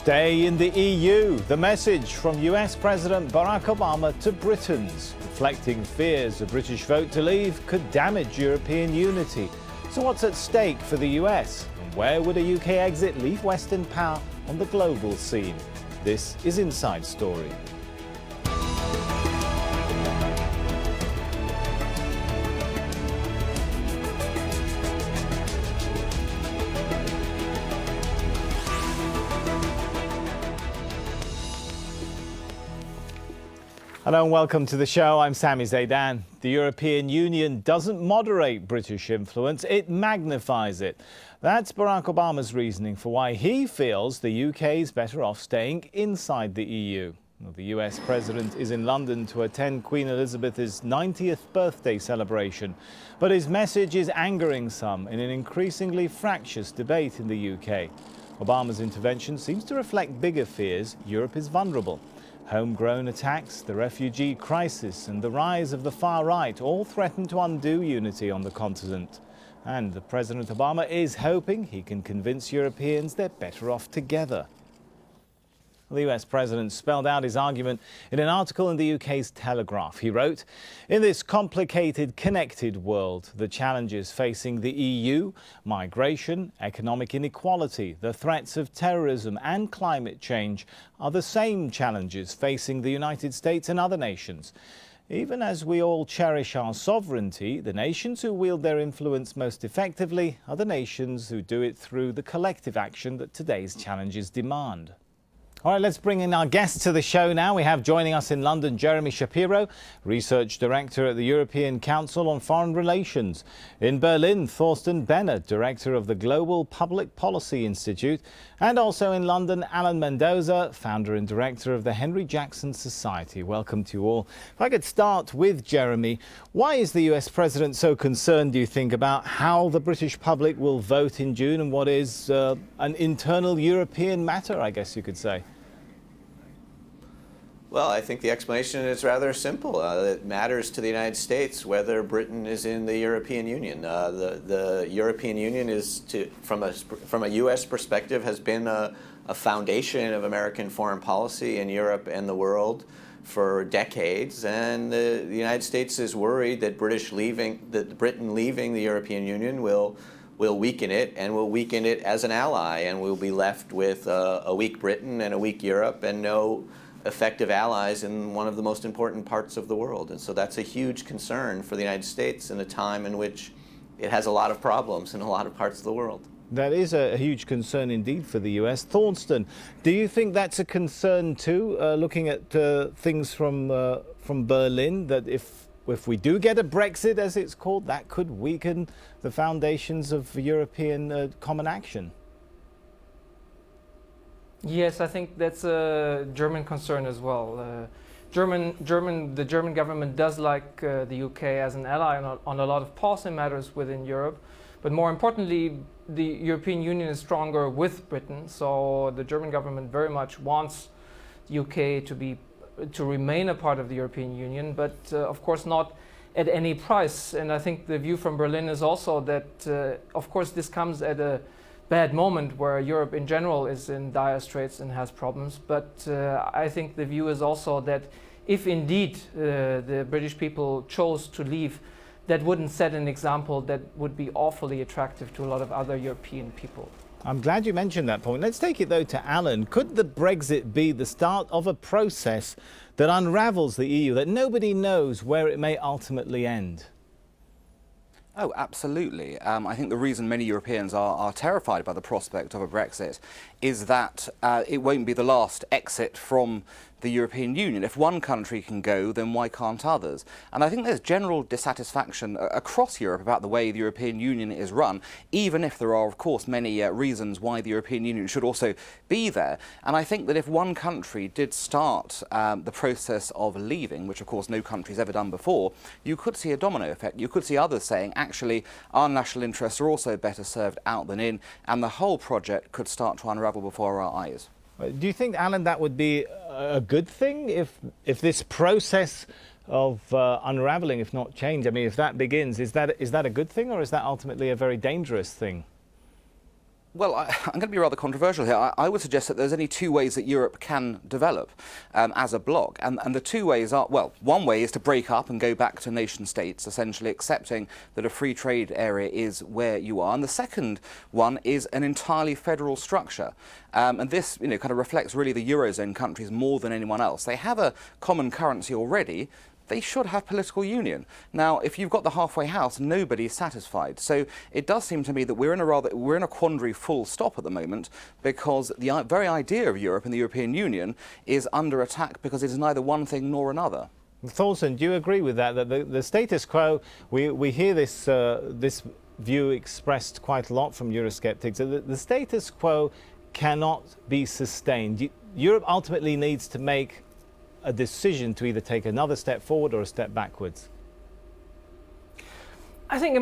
Stay in the EU. The message from US President Barack Obama to Britons, reflecting fears a British vote to leave could damage European unity. So what's at stake for the US? And where would a UK exit leave Western power on the global scene? This is Inside Story. Hello and welcome to the show. I'm Sami Zeidan. The European Union doesn't moderate British influence, it magnifies it. That's Barack Obama's reasoning for why he feels the UK is better off staying inside the EU. Well, the US President is in London to attend Queen Elizabeth's 90th birthday celebration. But his message is angering some in an increasingly fractious debate in the UK. Obama's intervention seems to reflect bigger fears Europe is vulnerable. Homegrown attacks, the refugee crisis and the rise of the far right all threaten to undo unity on the continent. And President Obama is hoping he can convince Europeans they're better off together. The US President spelled out his argument in an article in the UK's Telegraph. He wrote, "In this complicated, connected world, the challenges facing the EU, migration, economic inequality, the threats of terrorism and climate change are the same challenges facing the United States and other nations. Even as we all cherish our sovereignty, the nations who wield their influence most effectively are the nations who do it through the collective action that today's challenges demand." All right, let's bring in our guests to the show now. We have joining us in London Jeremy Shapiro, Research Director at the European Council on Foreign Relations. In Berlin, Thorsten Benner, Director of the Global Public Policy Institute. And also in London, Alan Mendoza, Founder and Director of the Henry Jackson Society. Welcome to you all. If I could start with Jeremy, why is the US President so concerned, do you think, about how the British public will vote in June and what is an internal European matter, I guess you could say? Well, I think the explanation is rather simple. It matters to the United States whether Britain is in the European Union. The European Union is, from a U.S. perspective, has been a foundation of American foreign policy in Europe and the world for decades. And the United States is worried that Britain leaving the European Union will weaken it, and will weaken it as an ally, and we'll be left with a weak Britain and a weak Europe and no effective allies in one of the most important parts of the world. And so that's a huge concern for the United States in a time in which it has a lot of problems in a lot of parts of the world. That is a huge concern indeed for the US. Thorsten, do you think that's a concern too, looking at things from Berlin, that if we do get a Brexit, as it's called, that could weaken the foundations of European common action? Yes, I think that's a German concern as well. The German government does like the UK as an ally on a lot of policy matters within Europe, but more importantly, the European Union is stronger with Britain. So the German government very much wants the UK to remain a part of the European Union, but of course not at any price. And I think the view from Berlin is also that, of course, this comes at a bad moment where Europe in general is in dire straits and has problems. But I think the view is also that if indeed the British people chose to leave, that wouldn't set an example that would be awfully attractive to a lot of other European people. I'm glad you mentioned that point. Let's take it though to Alan. Could the Brexit be the start of a process that unravels the EU, that nobody knows where it may ultimately end? Oh, absolutely. I think the reason many Europeans are terrified by the prospect of a Brexit is that it won't be the last exit from the European Union. If one country can go, then why can't others? And I think there's general dissatisfaction across Europe about the way the European Union is run, even if there are, of course, many reasons why the European Union should also be there. And I think that if one country did start the process of leaving, which of course no country's ever done before, you could see a domino effect. You could see others saying, actually, our national interests are also better served out than in, and the whole project could start to unravel before our eyes. Do you think, Alan, that would be a good thing if this process of unraveling, if not change, I mean, if that begins, is that a good thing, or is that ultimately a very dangerous thing? Well, I'm going to be rather controversial here. I would suggest that there's only two ways that Europe can develop as a bloc. And the two ways are, well, one way is to break up and go back to nation states, essentially accepting that a free trade area is where you are. And the second one is an entirely federal structure. And this, kind of reflects really the Eurozone countries more than anyone else. They have a common currency already. They should have political union. Now, if you've got the halfway house, nobody's satisfied. So it does seem to me that we're in a quandary full stop at the moment, because the very idea of Europe and the European Union is under attack because it is neither one thing nor another. Thorsten, do you agree with that? That the status quo, we hear this this view expressed quite a lot from Eurosceptics, that the status quo cannot be sustained. Europe ultimately needs to make a decision to either take another step forward or a step backwards. I think,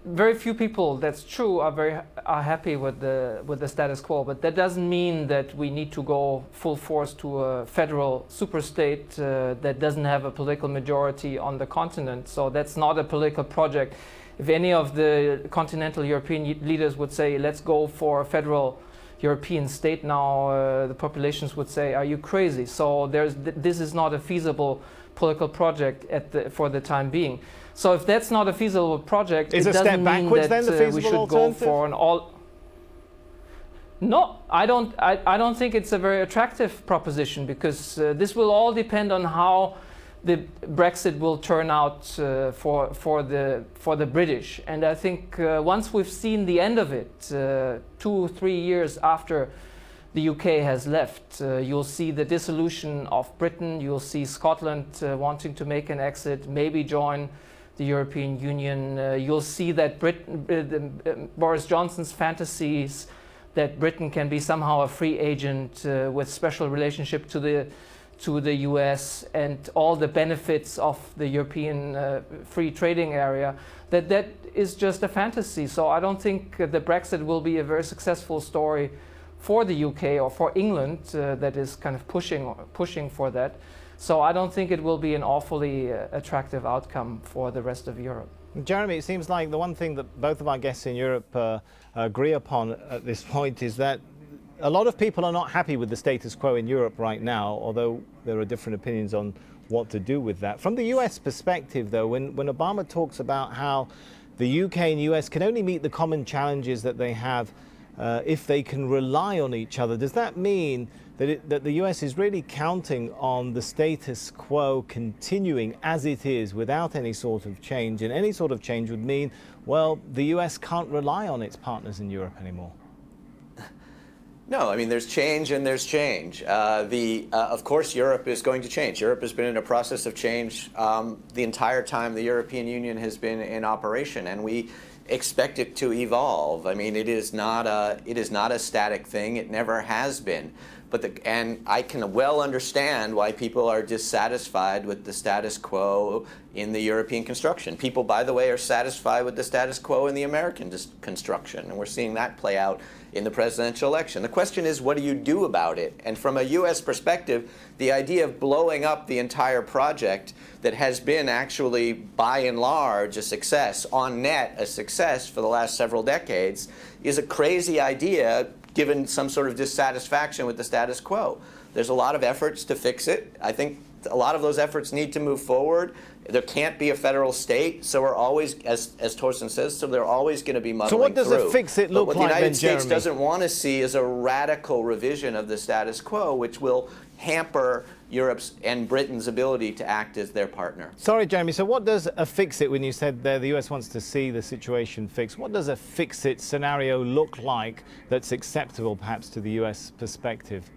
very few people, that's true, are happy with the status quo, but that doesn't mean that we need to go full force to a federal superstate that doesn't have a political majority on the continent. So that's not a political project. If any of the continental European leaders would say, let's go for a federal European state now, the populations would say, are you crazy? So this is not a feasible political project for the time being. So if that's not a feasible project, it doesn't mean that we should go for an all. No, I don't think it's a very attractive proposition, because this will all depend on how the Brexit will turn out for the British. And I think once we've seen the end of it, 2-3 years after the UK has left, you'll see the dissolution of Britain. You'll see Scotland wanting to make an exit, maybe join the European Union. You'll see that Boris Johnson's fantasies that Britain can be somehow a free agent with special relationship to the US and all the benefits of the European free trading area, that is just a fantasy. So I don't think the Brexit will be a very successful story for the UK or for England that is kind of pushing for that. So I don't think it will be an awfully attractive outcome for the rest of Europe. Jeremy, it seems like the one thing that both of our guests in Europe agree upon at this point is that a lot of people are not happy with the status quo in Europe right now, although there are different opinions on what to do with that. From the US perspective, though, when Obama talks about how the UK and US can only meet the common challenges that they have if they can rely on each other, does that mean that the US is really counting on the status quo continuing as it is without any sort of change? And any sort of change would mean, well, the US can't rely on its partners in Europe anymore. No, there's change and there's change. Of course, Europe is going to change. Europe has been in a process of change the entire time the European Union has been in operation, and we expect it to evolve. It is not a static thing. It never has been. And I can well understand why people are dissatisfied with the status quo in the European construction. People, by the way, are satisfied with the status quo in the American construction, and we're seeing that play out in the presidential election. The question is, what do you do about it? And from a U.S. perspective, the idea of blowing up the entire project that has been actually, by and large, a success, on net, a success for the last several decades, is a crazy idea given some sort of dissatisfaction with the status quo. There's a lot of efforts to fix it. I think a lot of those efforts need to move forward. There can't be a federal state, so we're always, as Thorsten says, so they're always going to be muddling through. So what does a fix-it look like then, Jeremy? What the United States doesn't want to see is a radical revision of the status quo, which will hamper Europe's and Britain's ability to act as their partner. Sorry, Jeremy, so what does a fix-it, when you said there the US wants to see the situation fixed, what does a fix-it scenario look like that's acceptable perhaps to the US perspective?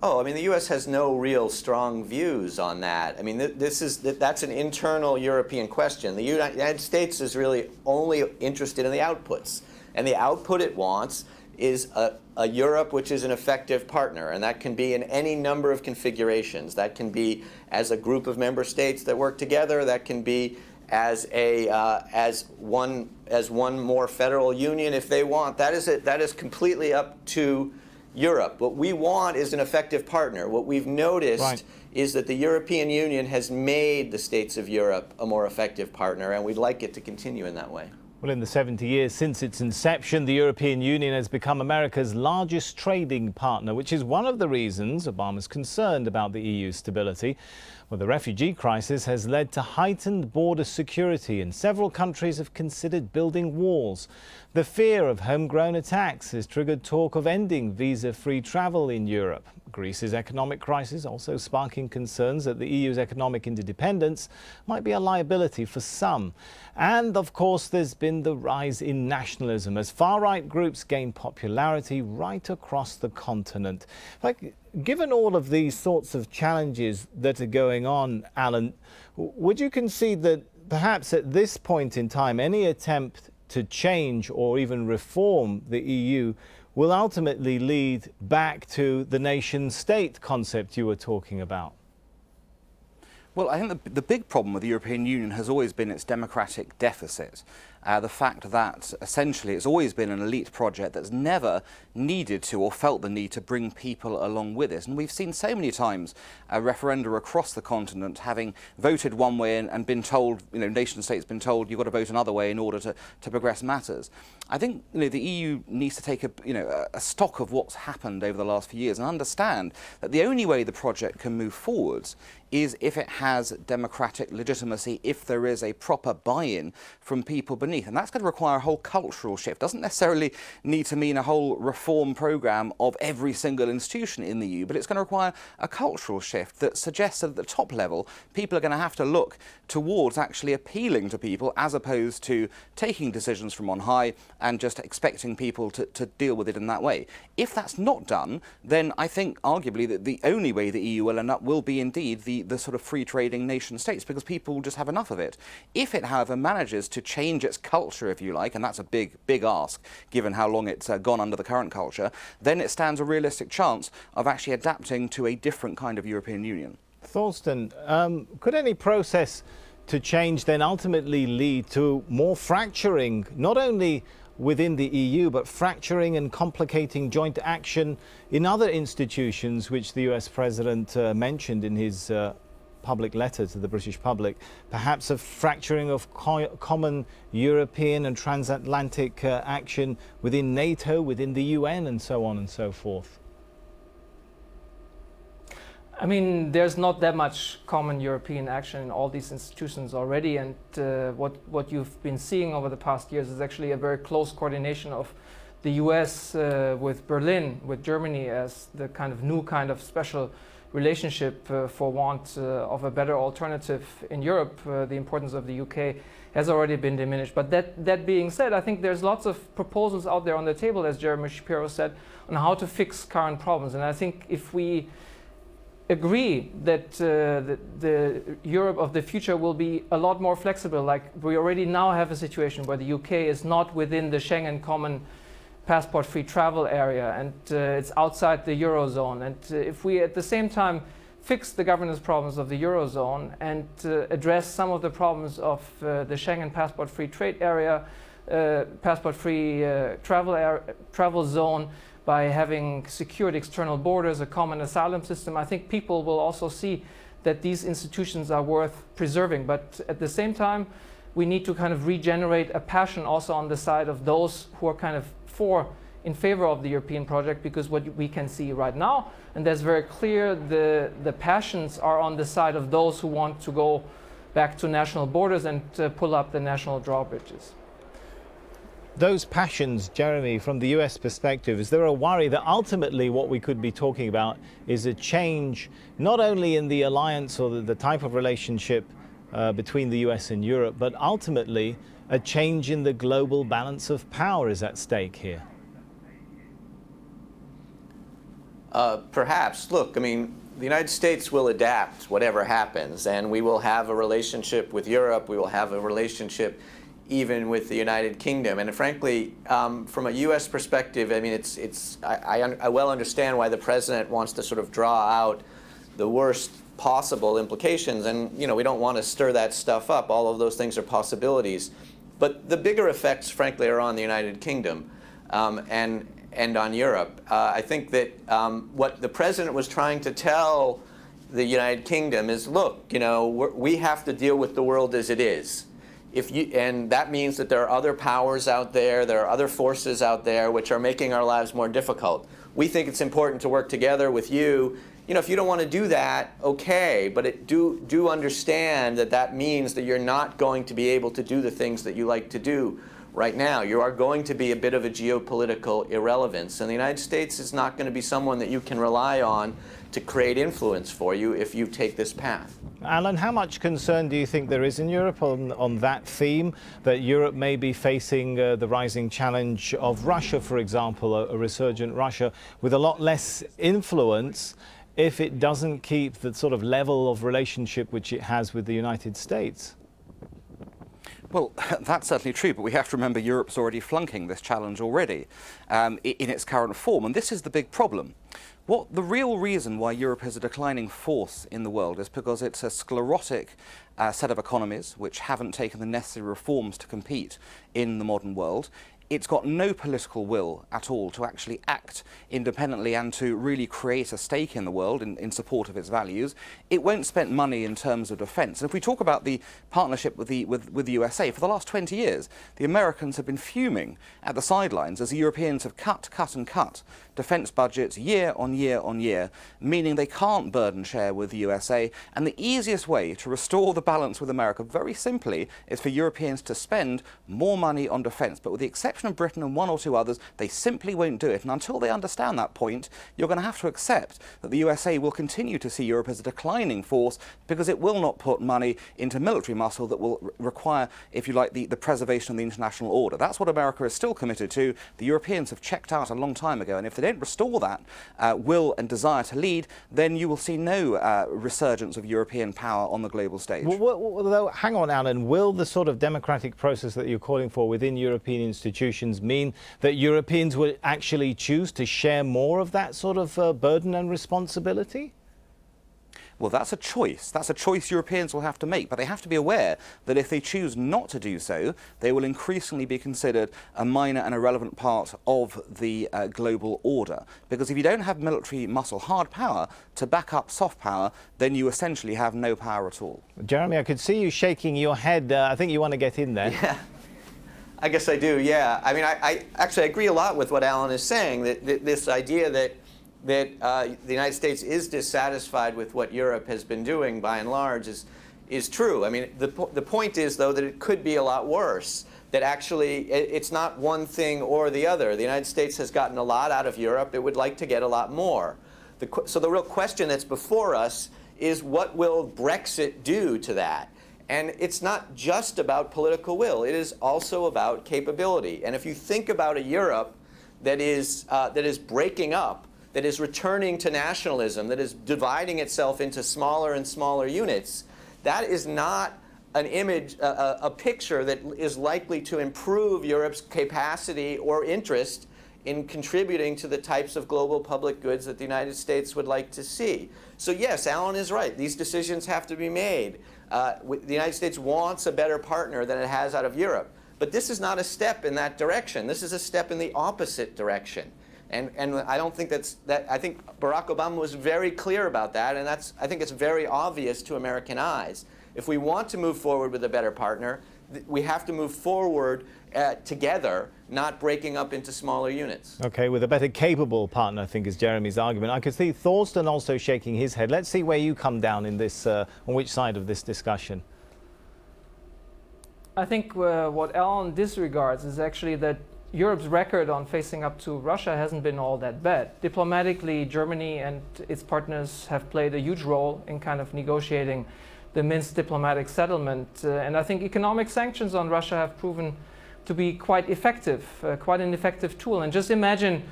Oh, the U.S. has no real strong views on that. That's an internal European question. The United States is really only interested in the outputs, and the output it wants is a Europe which is an effective partner, and that can be in any number of configurations. That can be as a group of member states that work together. That can be as one more federal union if they want. That is completely up to Europe. What we want is an effective partner. What we've noticed is that the European Union has made the states of Europe a more effective partner, and we'd like it to continue in that way. Well, in the 70 years since its inception, the European Union has become America's largest trading partner, which is one of the reasons Obama's concerned about the EU's stability. Well, the refugee crisis has led to heightened border security, and several countries have considered building walls. The fear of homegrown attacks has triggered talk of ending visa-free travel in Europe. Greece's economic crisis also sparking concerns that the EU's economic interdependence might be a liability for some. And of course, there's been the rise in nationalism as far-right groups gain popularity right across the continent. Given all of these sorts of challenges that are going on, Alan, would you concede that perhaps at this point in time, any attempt to change or even reform the EU will ultimately lead back to the nation-state concept you were talking about? Well, I think the big problem with the European Union has always been its democratic deficit. The fact that essentially it's always been an elite project that's never needed to or felt the need to bring people along with it. And we've seen so many times a referenda across the continent having voted one way and been told, nation states been told you've got to vote another way in order to progress matters. I think the EU needs to take a stock of what's happened over the last few years and understand that the only way the project can move forwards is if it has democratic legitimacy, if there is a proper buy-in from people beneath. And that's going to require a whole cultural shift. Doesn't necessarily need to mean a whole reform programme of every single institution in the EU, but it's going to require a cultural shift that suggests that at the top level, people are going to have to look towards actually appealing to people as opposed to taking decisions from on high and just expecting people to deal with it in that way. If that's not done, then I think arguably that the only way the EU will end up will be indeed the sort of free trading nation states, because people will just have enough of it. If it, however, manages to change its culture, if you like, and that's a big ask given how long it's gone under the current culture, then it stands a realistic chance of actually adapting to a different kind of European Union. Thorsten, could any process to change then ultimately lead to more fracturing, not only within the EU, but fracturing and complicating joint action in other institutions, which the US President mentioned in his public letter to the British public, perhaps a fracturing of common European and transatlantic action within NATO, within the UN, and so on and so forth? I mean, there's not that much common European action in all these institutions already, and what you've been seeing over the past years is actually a very close coordination of the US with Berlin, with Germany as the new kind of special relationship for want of a better alternative in Europe. The importance of the UK has already been diminished. But that being said, I think there's lots of proposals out there on the table, as Jeremy Shapiro said, on how to fix current problems. And I think if we agree that the Europe of the future will be a lot more flexible, like we already now have a situation where the UK is not within the Schengen common passport-free travel area, and it's outside the Eurozone. And if we at the same time fix the governance problems of the Eurozone and address some of the problems of the Schengen passport-free trade area, passport-free travel zone, by having secured external borders, a common asylum system, I think people will also see that these institutions are worth preserving. But at the same time, we need to regenerate a passion also on the side of those who are in favor of the European project, because what we can see right now, and that's very clear, the passions are on the side of those who want to go back to national borders and pull up the national drawbridges. Those passions, Jeremy, from the US perspective, is there a worry that ultimately what we could be talking about is a change not only in the alliance or the type of relationship between the US and Europe, but ultimately a change in the global balance of power is at stake here? Perhaps. Look, I mean, the United States will adapt whatever happens, and we will have a relationship with Europe. We will have a relationship even with the United Kingdom. And frankly, from a U.S. perspective, I mean, I well understand why the president wants to sort of draw out the worst possible implications. And, we don't want to stir that stuff up. All of those things are possibilities. But the bigger effects, frankly, are on the United Kingdom and on Europe. I think that what the president was trying to tell the United Kingdom is, look, we have to deal with the world as it is. And that means that there are other powers out there, there are other forces out there which are making our lives more difficult. We think it's important to work together with you. If you don't want to do that, okay, but do understand that that means that you're not going to be able to do the things that you like to do right now. You are going to be a bit of a geopolitical irrelevance, and the United States is not going to be someone that you can rely on to create influence for you if you take this path. Alan, how much concern do you think there is in Europe on that theme, that Europe may be facing the rising challenge of Russia, for example, a resurgent Russia, with a lot less influence if it doesn't keep the sort of level of relationship which it has with the United States? Well, that's certainly true, but we have to remember Europe's already flunking this challenge already in its current form, and this is the big problem. The real reason why Europe is a declining force in the world is because it's a sclerotic set of economies which haven't taken the necessary reforms to compete in the modern world. It's got no political will at all to actually act independently and to really create a stake in the world in support of its values. It won't spend money in terms of defence. And if we talk about the partnership with the USA, for the last 20 years, the Americans have been fuming at the sidelines as the Europeans have cut defence budgets year on year on year, meaning they can't burden share with the USA. And the easiest way to restore the balance with America, very simply, is for Europeans to spend more money on defence. But with the exception of Britain and one or two others, they simply won't do it. And until they understand that point, you're going to have to accept that the USA will continue to see Europe as a declining force because it will not put money into military muscle that will require, if you like, the preservation of the international order. That's what America is still committed to. The Europeans have checked out a long time ago, and if they don't restore that will and desire to lead, then you will see no resurgence of European power on the global stage. Well, hang on, Alan. Will the sort of democratic process that you're calling for within European institutions mean that Europeans will actually choose to share more of that sort of burden and responsibility? Well, that's a choice. That's a choice Europeans will have to make. But they have to be aware that if they choose not to do so, they will increasingly be considered a minor and irrelevant part of the global order. Because if you don't have military muscle, hard power, to back up soft power, then you essentially have no power at all. Jeremy, I could see you shaking your head. I think you want to get in there. Yeah. I guess I do, yeah. I mean, I actually agree a lot with what Alan is saying, that this idea that the United States is dissatisfied with what Europe has been doing by and large is true. I mean, the point is, though, that it could be a lot worse, that actually it's not one thing or the other. The United States has gotten a lot out of Europe. It would like to get a lot more. So the real question that's before us is, what will Brexit do to that? And it's not just about political will. It is also about capability. And if you think about a Europe that is breaking up, that is returning to nationalism, that is dividing itself into smaller and smaller units, that is not an image, a picture that is likely to improve Europe's capacity or interest in contributing to the types of global public goods that the United States would like to see. So yes, Alan is right. These decisions have to be made. The United States wants a better partner than it has out of Europe. But this is not a step in that direction. This is a step in the opposite direction. And I don't think I think Barack Obama was very clear about that, and I think it's very obvious to American eyes. If we want to move forward with a better partner, we have to move forward together, not breaking up into smaller units. Okay, with a better capable partner, I think is Jeremy's argument. I could see Thorsten also shaking his head. Let's see where you come down in this, on which side of this discussion. I think what Alan disregards is actually that Europe's record on facing up to Russia hasn't been all that bad. Diplomatically, Germany and its partners have played a huge role in kind of negotiating the Minsk diplomatic settlement. And I think economic sanctions on Russia have proven to be quite effective, quite an effective tool. And just imagine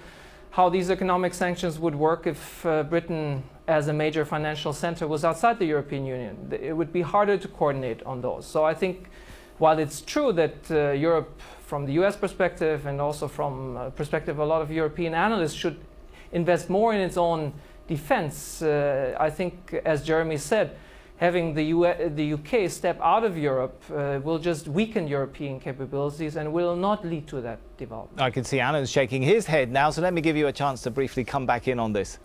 how these economic sanctions would work if Britain, as a major financial center, was outside the European Union. It would be harder to coordinate on those. So I think while it's true that Europe, from the US perspective and also from perspective of a lot of European analysts, should invest more in its own defense, I think, as Jeremy said, having the UK step out of Europe will just weaken European capabilities and will not lead to that development. I can see Alan's shaking his head now, so let me give you a chance to briefly come back in on this.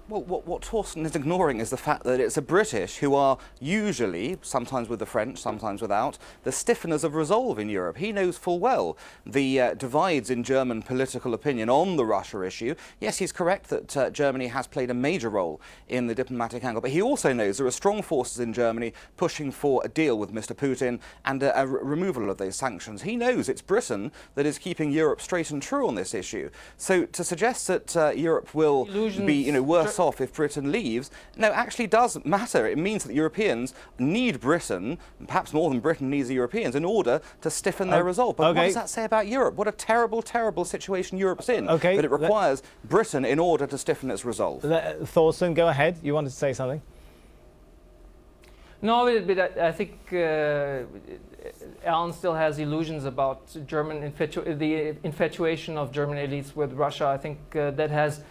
Well, what Thorsten is ignoring is the fact that it's the British who are usually, sometimes with the French, sometimes without, the stiffeners of resolve in Europe. He knows full well the divides in German political opinion on the Russia issue. Yes, he's correct that Germany has played a major role in the diplomatic angle, but he also knows there are strong forces in Germany pushing for a deal with Mr. Putin and a removal of those sanctions. He knows it's Britain that is keeping Europe straight and true on this issue. So to suggest that Europe will be, worse off if Britain leaves, no, actually does matter. It means that Europeans need Britain, perhaps more than Britain needs the Europeans, in order to stiffen their resolve. But what does that say about Europe? What a terrible, terrible situation Europe's in. That it requires Britain in order to stiffen its resolve. Thorsten, go ahead. You wanted to say something? No, but I think Alan still has illusions about the infatuation of German elites with Russia. I think that has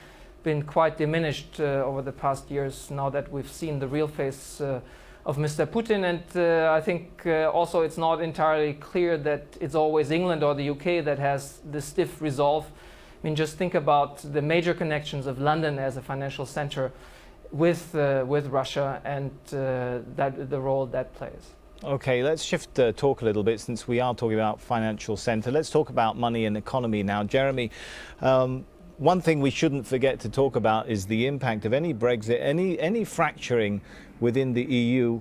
been quite diminished over the past years now that we've seen the real face of Mr. Putin. And I think also it's not entirely clear that it's always England or the UK that has the stiff resolve. I mean, just think about the major connections of London as a financial center with Russia and the role that plays. Okay, let's shift talk a little bit since we are talking about financial centre. Let's talk about money and economy now. Jeremy, one thing we shouldn't forget to talk about is the impact of any Brexit, any fracturing within the EU,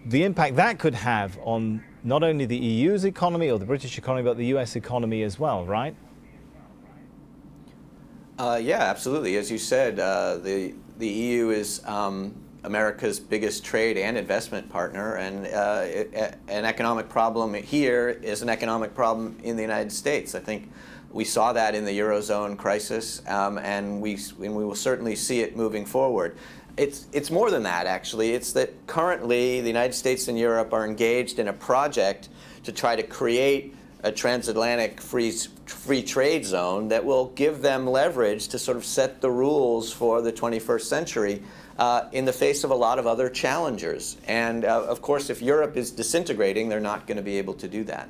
the impact that could have on not only the EU's economy or the British economy, but the US economy as well, right? Yeah, absolutely. As you said, the EU is America's biggest trade and investment partner, and an economic problem here is an economic problem in the United States. I think we saw that in the Eurozone crisis, and we will certainly see it moving forward. It's more than that, actually. It's that currently the United States and Europe are engaged in a project to try to create a transatlantic free trade zone that will give them leverage to sort of set the rules for the 21st century in the face of a lot of other challengers. And of course, if Europe is disintegrating, they're not going to be able to do that.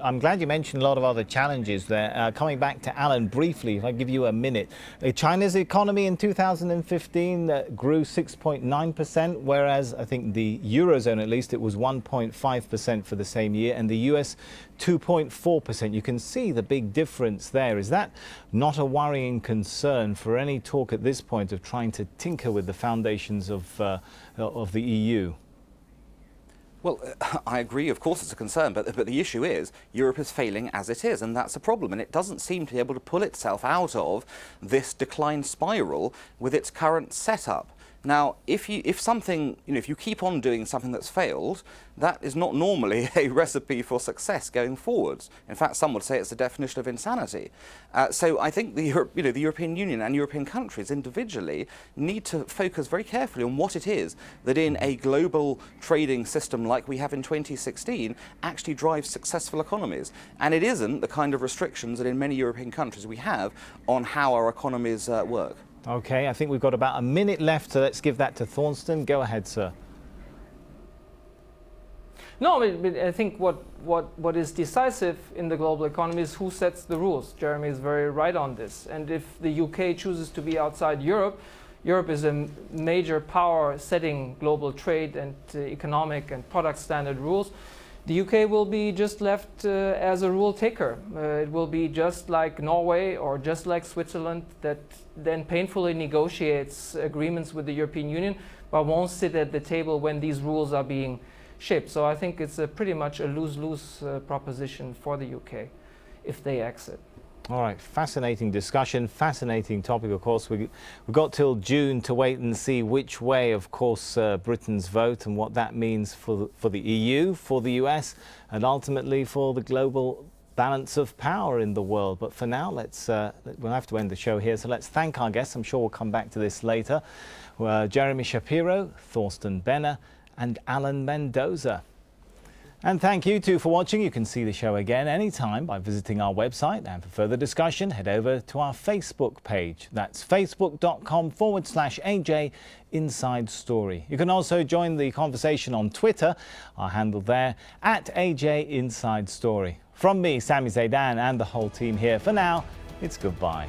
I'm glad you mentioned a lot of other challenges there. Coming back to Alan briefly, if I give you a minute. China's economy in 2015 grew 6.9%, whereas I think the Eurozone, at least, it was 1.5% for the same year, and the US 2.4%. You can see the big difference there. Is that not a worrying concern for any talk at this point of trying to tinker with the foundations of the EU? Well, I agree, of course it's a concern, but the issue is Europe is failing as it is, and that's a problem, and it doesn't seem to be able to pull itself out of this decline spiral with its current setup. Now, if you keep on doing something that's failed, that is not normally a recipe for success going forwards. In fact, some would say it's the definition of insanity. So I think the European Union and European countries individually need to focus very carefully on what it is that in a global trading system like we have in 2016 actually drives successful economies. And it isn't the kind of restrictions that in many European countries we have on how our economies work. Okay, I think we've got about a minute left, so let's give that to Thorsten. Go ahead, sir. No, but I think what is decisive in the global economy is who sets the rules. Jeremy is very right on this. And if the UK chooses to be outside Europe, Europe is a major power setting global trade and economic and product standard rules. The UK will be just left as a rule taker. It will be just like Norway or just like Switzerland that then painfully negotiates agreements with the European Union but won't sit at the table when these rules are being shaped. So I think it's pretty much a lose-lose proposition for the UK if they exit. All right, fascinating discussion, fascinating topic, of course. We've got till June to wait and see which way, of course, Britain's vote and what that means for the EU, for the US, and ultimately for the global balance of power in the world. But for now, we'll have to end the show here. So let's thank our guests. I'm sure we'll come back to this later. Jeremy Shapiro, Thorsten Benner, and Alan Mendoza. And thank you too for watching. You can see the show again anytime by visiting our website. And for further discussion, head over to our Facebook page. That's facebook.com/AJ Inside Story. You can also join the conversation on Twitter, our handle there, @AJ Inside Story. From me, Sami Zeidan, and the whole team here, for now, it's goodbye.